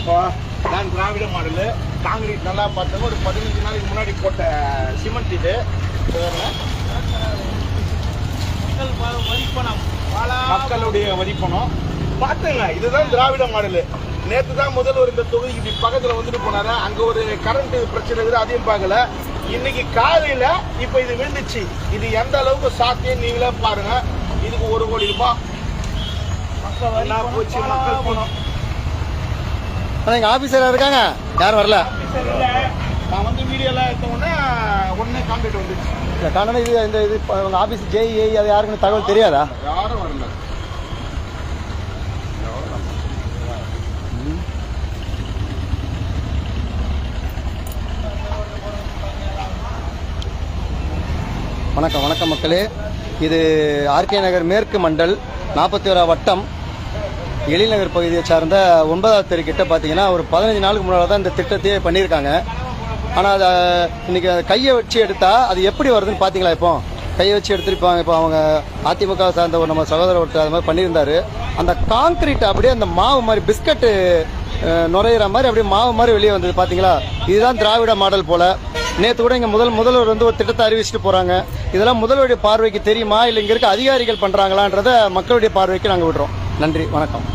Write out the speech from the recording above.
நான் திராவிட model concrete நல்லா பார்த்தோம். ஒரு 15 நாளைக்கு முன்னாடி போட்ட சிமெண்ட் இது. மக்களுடைய வரிப்பணம் பார்த்துங்க. இதுதான் திராவிட மாடல். நேற்று தான் முதல்வர் இந்த தொகுதிக்கு இப்படி பக்கத்தில் வந்துட்டு போனாரு. அங்கே ஒரு கரண்ட் பிரச்சனை இருக்குது, அதையும் பார்க்கல. இன்னைக்கு காலையில் இப்போ இது விழுந்துச்சு. இது எந்த அளவுக்கு சாத்தியம் நீங்களே பாருங்க. இதுக்கு 1 கோடி ரூபாய் போச்சு மக்கள் பணம். எங்கள் ஆஃபீஸர் இருக்காங்க, யாரும் வரல. நான் வந்து வீடியோலாம் எடுத்தோடனே உடனே கான்டாக்ட் வந்துச்சு. இல்லை காரணம் இது இந்த இது உங்கள் ஆஃபீஸ் ஜேஇஐ அது யாருக்குன்னு தகவல் தெரியாதா? யாரும் வரல. வணக்கம் வணக்கம் மக்களே. இது ஆர்கே நகர் மேற்கு மண்டல் 41 வட்டம் எழில்நகர் பகுதியை சார்ந்த 9வது தெரு கிட்ட பார்த்தீங்கன்னா ஒரு 15 நாளுக்கு முன்னால் தான் இந்த திட்டத்தையே பண்ணியிருக்காங்க. ஆனால் அதை இன்னைக்கு கையை வச்சு எடுத்தால் அது எப்படி வருதுன்னு பார்த்தீங்களா? இப்போ கையை வச்சு எடுத்துருப்பாங்க. இப்போ அவங்க அதிமுக சார்ந்த ஒரு நம்ம சகோதரர் ஒருத்தர் அது மாதிரி பண்ணியிருந்தாரு. அந்த கான்கிரீட் அப்படியே அந்த மாவு மாதிரி பிஸ்கட்டு நுரையிற மாதிரி அப்படியே மாவு மாதிரி வெளியே வந்தது பார்த்தீங்களா? இதுதான் திராவிட மாடல் போல. நேற்று கூட இங்கே முதல்வர் வந்து ஒரு திட்டத்தை அறிவிச்சுட்டு போகிறாங்க. இதெல்லாம் முதல்வருடைய பார்வைக்கு தெரியுமா இல்லை இங்கே இருக்க அதிகாரிகள் பண்ணுறாங்களான்றதை மக்களுடைய பார்வைக்கு நாங்கள் விடுறோம். நன்றி, வணக்கம்.